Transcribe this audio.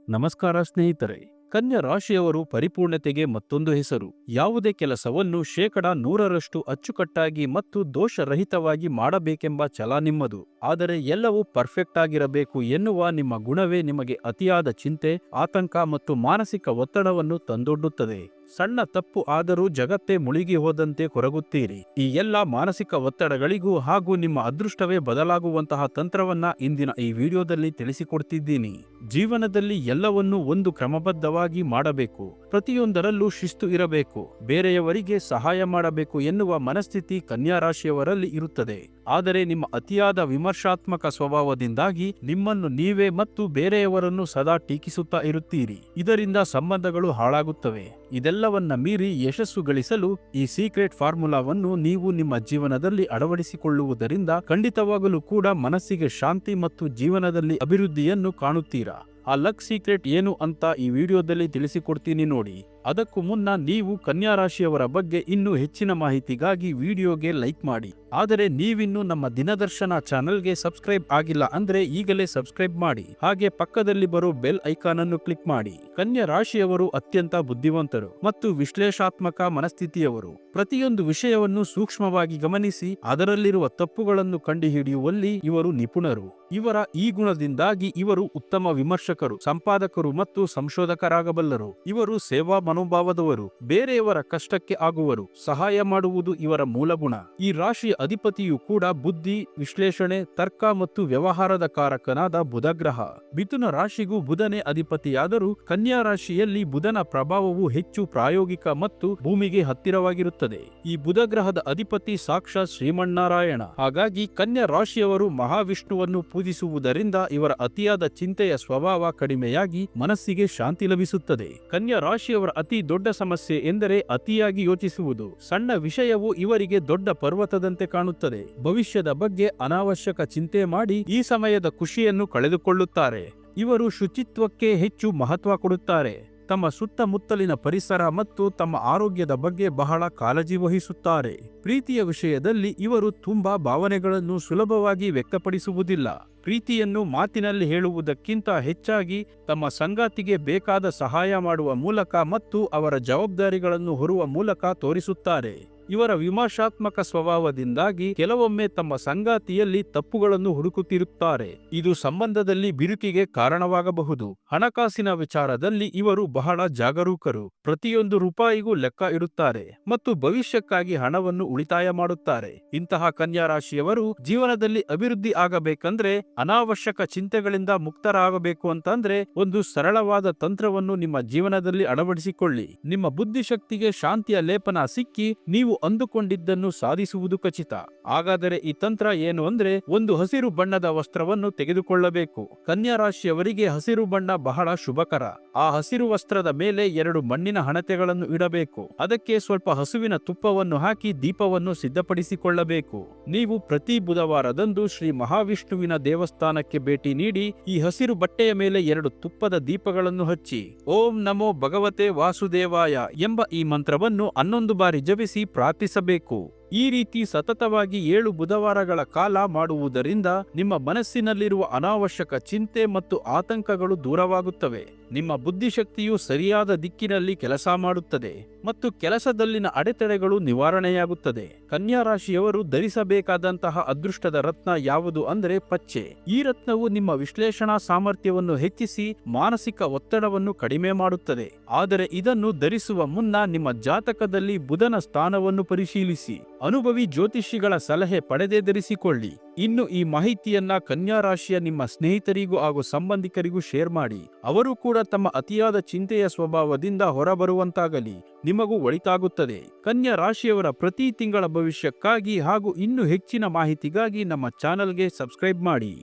ನಮಸ್ಕಾರ ಸ್ನೇಹಿತರೆ. ಕನ್ಯಾ ರಾಶಿಯವರು ಪರಿಪೂರ್ಣತೆಗೆ ಮತ್ತೊಂದು ಹೆಸರು. ಯಾವುದೇ ಕೆಲಸವನ್ನು 100% ಅಚ್ಚುಕಟ್ಟಾಗಿ ಮತ್ತು ದೋಷರಹಿತವಾಗಿ ಮಾಡಬೇಕೆಂಬ ಛಲ ನಿಮ್ಮದು. ಆದರೆ ಎಲ್ಲವೂ ಪರ್ಫೆಕ್ಟ್ ಆಗಿರಬೇಕು ಎನ್ನುವ ನಿಮ್ಮ ಗುಣವೇ ನಿಮಗೆ ಅತಿಯಾದ ಚಿಂತೆ, ಆತಂಕ ಮತ್ತು ಮಾನಸಿಕ ಒತ್ತಡವನ್ನು ತಂದೊಡ್ಡುತ್ತದೆ. ಸಣ್ಣ ತಪ್ಪು ಆದರೂ ಜಗತ್ತೇ ಮುಳುಗಿ ಹೋದಂತೆ ಕೊರಗುತ್ತೀರಿ. ಈ ಎಲ್ಲ ಮಾನಸಿಕ ಒತ್ತಡಗಳಿಗೂ ಹಾಗೂ ನಿಮ್ಮ ಅದೃಷ್ಟವೇ ಬದಲಾಗುವಂತಹ ತಂತ್ರವನ್ನ ಇಂದಿನ ಈ ವಿಡಿಯೋದಲ್ಲಿ ತಿಳಿಸಿಕೊಡ್ತಿದ್ದೀನಿ. ಜೀವನದಲ್ಲಿ ಎಲ್ಲವನ್ನೂ ಒಂದು ಕ್ರಮಬದ್ಧವಾಗಿ ಮಾಡಬೇಕು, ಪ್ರತಿಯೊಂದರಲ್ಲೂ ಶಿಸ್ತು ಇರಬೇಕು, ಬೇರೆಯವರಿಗೆ ಸಹಾಯ ಮಾಡಬೇಕು ಎನ್ನುವ ಮನಸ್ಥಿತಿ ಕನ್ಯಾ ರಾಶಿಯವರಲ್ಲಿ ಇರುತ್ತದೆ. ಆದರೆ ನಿಮ್ಮ ಅತಿಯಾದ ವಿಮರ್ಶಾತ್ಮಕ ಸ್ವಭಾವದಿಂದಾಗಿ ನಿಮ್ಮನ್ನು ನೀವೇ ಮತ್ತು ಬೇರೆಯವರನ್ನು ಸದಾ ಟೀಕಿಸುತ್ತಾ ಇರುತ್ತೀರಿ. ಇದರಿಂದ ಸಂಬಂಧಗಳು ಹಾಳಾಗುತ್ತವೆ. ಇದೆಲ್ಲವನ್ನ ಮೀರಿ ಯಶಸ್ಸು ಗಳಿಸಲು ಈ ಸೀಕ್ರೆಟ್ ಫಾರ್ಮುಲಾವನ್ನು ನೀವು ನಿಮ್ಮ ಜೀವನದಲ್ಲಿ ಅಳವಡಿಸಿಕೊಳ್ಳುವುದರಿಂದ ಖಂಡಿತವಾಗಲೂ ಕೂಡ ಮನಸ್ಸಿಗೆ ಶಾಂತಿ ಮತ್ತು ಜೀವನದಲ್ಲಿ ಅಭಿವೃದ್ಧಿಯನ್ನು ಕಾಣುತ್ತೀರಾ. ಆ ಲಕ್ ಸೀಕ್ರೆಟ್ ಏನು ಅಂತ ಈ ವಿಡಿಯೋದಲ್ಲಿ ತಿಳಿಸಿಕೊಡ್ತೀನಿ ನೋಡಿ. ಅದಕ್ಕೂ ಮುನ್ನ ನೀವು ಕನ್ಯಾ ರಾಶಿಯವರ ಬಗ್ಗೆ ಇನ್ನೂ ಹೆಚ್ಚಿನ ಮಾಹಿತಿಗಾಗಿ ವಿಡಿಯೋಗೆ ಲೈಕ್ ಮಾಡಿ. ಆದರೆ ನೀವಿನ್ನೂ ನಮ್ಮ ದಿನದರ್ಶನ ಚಾನೆಲ್ಗೆ ಸಬ್ಸ್ಕ್ರೈಬ್ ಆಗಿಲ್ಲ ಅಂದ್ರೆ ಈಗಲೇ ಸಬ್ಸ್ಕ್ರೈಬ್ ಮಾಡಿ. ಹಾಗೆ ಪಕ್ಕದಲ್ಲಿ ಬರೋ ಬೆಲ್ ಐಕಾನ್ ಅನ್ನು ಕ್ಲಿಕ್ ಮಾಡಿ. ಕನ್ಯಾ ರಾಶಿಯವರು ಅತ್ಯಂತ ಬುದ್ಧಿವಂತರು ಮತ್ತು ವಿಶ್ಲೇಷಾತ್ಮಕ ಮನಸ್ಥಿತಿಯವರು. ಪ್ರತಿಯೊಂದು ವಿಷಯವನ್ನು ಸೂಕ್ಷ್ಮವಾಗಿ ಗಮನಿಸಿ ಅದರಲ್ಲಿರುವ ತಪ್ಪುಗಳನ್ನು ಕಂಡುಹಿಡಿಯುವಲ್ಲಿ ಇವರು ನಿಪುಣರು. ಇವರ ಈ ಗುಣದಿಂದಾಗಿ ಇವರು ಉತ್ತಮ ವಿಮರ್ಶಕರು, ಸಂಪಾದಕರು ಮತ್ತು ಸಂಶೋಧಕರಾಗಬಲ್ಲರು. ಇವರು ಸೇವಾ ಮನೋಭಾವದವರು, ಬೇರೆಯವರ ಕಷ್ಟಕ್ಕೆ ಆಗುವರು, ಸಹಾಯ ಮಾಡುವುದು ಇವರ ಮೂಲಗುಣ. ಈ ರಾಶಿಯ ಅಧಿಪತಿಯು ಕೂಡ ಬುದ್ಧಿ, ವಿಶ್ಲೇಷಣೆ, ತರ್ಕ ಮತ್ತು ವ್ಯವಹಾರದ ಕಾರಕನಾದ ಬುಧ ಗ್ರಹ. ಮಿಥುನ ರಾಶಿಗೂ ಬುಧನೇ ಅಧಿಪತಿಯಾದರೂ ಕನ್ಯಾ ರಾಶಿಯಲ್ಲಿ ಬುಧನ ಪ್ರಭಾವವು ಹೆಚ್ಚು ಪ್ರಾಯೋಗಿಕ ಮತ್ತು ಭೂಮಿಗೆ ಹತ್ತಿರವಾಗಿರುತ್ತದೆ. ಈ ಬುಧ ಗ್ರಹದ ಅಧಿಪತಿ ಸಾಕ್ಷಾತ್ ಶ್ರೀಮನ್ನಾರಾಯಣ. ಹಾಗಾಗಿ ಕನ್ಯಾ ರಾಶಿಯವರು ಮಹಾವಿಷ್ಣುವನ್ನು ಪೂಜಿಸುವುದರಿಂದ ಇವರ ಅತಿಯಾದ ಚಿಂತೆಯ ಸ್ವಭಾವ ಕಡಿಮೆಯಾಗಿ ಮನಸ್ಸಿಗೆ ಶಾಂತಿ ಲಭಿಸುತ್ತದೆ. ಕನ್ಯಾ ರಾಶಿಯವರ ಅತಿ ದೊಡ್ಡ ಸಮಸ್ಯೆ ಎಂದರೆ ಅತಿಯಾಗಿ ಯೋಚಿಸುವುದು. ಸಣ್ಣ ವಿಷಯವು ಇವರಿಗೆ ದೊಡ್ಡ ಪರ್ವತದಂತೆ ಕಾಣುತ್ತದೆ. ಭವಿಷ್ಯದ ಬಗ್ಗೆ ಅನಾವಶ್ಯಕ ಚಿಂತೆ ಮಾಡಿ ಈ ಸಮಯದ ಖುಷಿಯನ್ನು ಕಳೆದುಕೊಳ್ಳುತ್ತಾರೆ. ಇವರು ಶುಚಿತ್ವಕ್ಕೆ ಹೆಚ್ಚು ಮಹತ್ವ ಕೊಡುತ್ತಾರೆ. ತಮ್ಮ ಸುತ್ತಮುತ್ತಲಿನ ಪರಿಸರ ಮತ್ತು ತಮ್ಮ ಆರೋಗ್ಯದ ಬಗ್ಗೆ ಬಹಳ ಕಾಳಜಿ ವಹಿಸುತ್ತಾರೆ. ಪ್ರೀತಿಯ ವಿಷಯದಲ್ಲಿ ಇವರು ತುಂಬಾ ಭಾವನೆಗಳನ್ನು ಸುಲಭವಾಗಿ ವ್ಯಕ್ತಪಡಿಸುವುದಿಲ್ಲ. ಪ್ರೀತಿಯನ್ನು ಮಾತಿನಲ್ಲಿ ಹೇಳುವುದಕ್ಕಿಂತ ಹೆಚ್ಚಾಗಿ ತಮ್ಮ ಸಂಗಾತಿಗೆ ಬೇಕಾದ ಸಹಾಯ ಮಾಡುವ ಮೂಲಕ ಮತ್ತು ಅವರ ಜವಾಬ್ದಾರಿಗಳನ್ನು ಹೊರುವ ಮೂಲಕ ತೋರಿಸುತ್ತಾರೆ. ಇವರ ವಿಮರ್ಶಾತ್ಮಕ ಸ್ವಭಾವದಿಂದಾಗಿ ಕೆಲವೊಮ್ಮೆ ತಮ್ಮ ಸಂಗಾತಿಯಲ್ಲಿ ತಪ್ಪುಗಳನ್ನು ಹುಡುಕುತ್ತಿರುತ್ತಾರೆ. ಇದು ಸಂಬಂಧದಲ್ಲಿ ಬಿರುಕಿಗೆ ಕಾರಣವಾಗಬಹುದು. ಹಣಕಾಸಿನ ವಿಚಾರದಲ್ಲಿ ಇವರು ಬಹಳ ಜಾಗರೂಕರು. ಪ್ರತಿಯೊಂದು ರೂಪಾಯಿಗೂ ಲೆಕ್ಕ ಇಡುತ್ತಾರೆ ಮತ್ತು ಭವಿಷ್ಯಕ್ಕಾಗಿ ಹಣವನ್ನು ಉಳಿತಾಯ ಮಾಡುತ್ತಾರೆ. ಇಂತಹ ಕನ್ಯಾ ರಾಶಿಯವರು ಜೀವನದಲ್ಲಿ ಅಭಿವೃದ್ಧಿ ಆಗಬೇಕಂದ್ರೆ, ಅನಾವಶ್ಯಕ ಚಿಂತೆಗಳಿಂದ ಮುಕ್ತರಾಗಬೇಕು ಅಂತಂದ್ರೆ ಒಂದು ಸರಳವಾದ ತಂತ್ರವನ್ನು ನಿಮ್ಮ ಜೀವನದಲ್ಲಿ ಅಳವಡಿಸಿಕೊಳ್ಳಿ. ನಿಮ್ಮ ಬುದ್ಧಿಶಕ್ತಿಗೆ ಶಾಂತಿಯ ಲೇಪನ ಸಿಕ್ಕಿ ನೀವು ಅಂದುಕೊಂಡಿದ್ದನ್ನು ಸಾಧಿಸುವುದು ಖಚಿತ. ಹಾಗಾದರೆ ಈ ತಂತ್ರ ಏನು ಅಂದ್ರೆ, ಒಂದು ಹಸಿರು ಬಣ್ಣದ ವಸ್ತ್ರವನ್ನು ತೆಗೆದುಕೊಳ್ಳಬೇಕು. ಕನ್ಯಾ ರಾಶಿಯವರಿಗೆ ಹಸಿರು ಬಣ್ಣ ಬಹಳ ಶುಭಕರ. ಆ ಹಸಿರು ವಸ್ತ್ರದ ಮೇಲೆ 2 ಮಣ್ಣಿನ ಹಣತೆಗಳನ್ನು ಇಡಬೇಕು. ಅದಕ್ಕೆ ಸ್ವಲ್ಪ ಹಸುವಿನ ತುಪ್ಪವನ್ನು ಹಾಕಿ ದೀಪವನ್ನು ಸಿದ್ಧಪಡಿಸಿಕೊಳ್ಳಬೇಕು. ನೀವು ಪ್ರತಿ ಬುಧವಾರದಂದು ಶ್ರೀ ಮಹಾವಿಷ್ಣುವಿನ ದೇವಸ್ಥಾನಕ್ಕೆ ಭೇಟಿ ನೀಡಿ ಈ ಹಸಿರು ಬಟ್ಟೆಯ ಮೇಲೆ 2 ತುಪ್ಪದ ದೀಪಗಳನ್ನು ಹಚ್ಚಿ ಓಂ ನಮೋ ಭಗವತೆ ವಾಸುದೇವಾಯ ಎಂಬ ಈ ಮಂತ್ರವನ್ನು 11 ಬಾರಿ ಜಪಿಸಿ ಪ್ರಾರ್ಥಿಸಬೇಕು. ಈ ರೀತಿ ಸತತವಾಗಿ 7 ಬುಧವಾರಗಳ ಕಾಲ ಮಾಡುವುದರಿಂದ ನಿಮ್ಮ ಮನಸ್ಸಿನಲ್ಲಿರುವ ಅನಾವಶ್ಯಕ ಚಿಂತೆ ಮತ್ತು ಆತಂಕಗಳು ದೂರವಾಗುತ್ತವೆ. ನಿಮ್ಮ ಬುದ್ಧಿಶಕ್ತಿಯು ಸರಿಯಾದ ದಿಕ್ಕಿನಲ್ಲಿ ಕೆಲಸ ಮಾಡುತ್ತದೆ ಮತ್ತು ಕೆಲಸದಲ್ಲಿನ ಅಡೆತಡೆಗಳು ನಿವಾರಣೆಯಾಗುತ್ತದೆ. ಕನ್ಯಾ ರಾಶಿಯವರು ಧರಿಸಬೇಕಾದಂತಹ ಅದೃಷ್ಟದ ರತ್ನ ಯಾವುದು ಅಂದ್ರೆ ಪಚ್ಚೆ. ಈ ರತ್ನವು ನಿಮ್ಮ ವಿಶ್ಲೇಷಣಾ ಸಾಮರ್ಥ್ಯವನ್ನು ಹೆಚ್ಚಿಸಿ ಮಾನಸಿಕ ಒತ್ತಡವನ್ನು ಕಡಿಮೆ ಮಾಡುತ್ತದೆ. ಆದರೆ ಇದನ್ನು ಧರಿಸುವ ಮುನ್ನ ನಿಮ್ಮ ಜಾತಕದಲ್ಲಿ ಬುಧನ ಸ್ಥಾನವನ್ನು ಪರಿಶೀಲಿಸಿ. ಅನುಭವಿ ಜ್ಯೋತಿಷಿಗಳ ಸಲಹೆ ಪಡೆದೇ ಧರಿಸಿಕೊಳ್ಳಿ. ಇನ್ನು ಈ ಮಾಹಿತಿಯನ್ನ ಕನ್ಯಾ ರಾಶಿಯ ನಿಮ್ಮ ಸ್ನೇಹಿತರಿಗೂ ಹಾಗೂ ಸಂಬಂಧಿಕರಿಗೂ ಶೇರ್ ಮಾಡಿ. ಅವರು ಕೂಡ ತಮ್ಮ ಅತಿಯಾದ ಚಿಂತೆಯ ಸ್ವಭಾವದಿಂದ ಹೊರಬರುವಂತಾಗಲಿ. ನಿಮಗೂ ಒಳಿತಾಗುತ್ತದೆ. ಕನ್ಯಾ ರಾಶಿಯವರ ಪ್ರತಿ ತಿಂಗಳ ಭವಿಷ್ಯಕ್ಕಾಗಿ ಹಾಗೂ ಇನ್ನೂ ಹೆಚ್ಚಿನ ಮಾಹಿತಿಗಾಗಿ ನಮ್ಮ ಚಾನೆಲ್ಗೆ ಸಬ್ಸ್ಕ್ರೈಬ್ ಮಾಡಿ.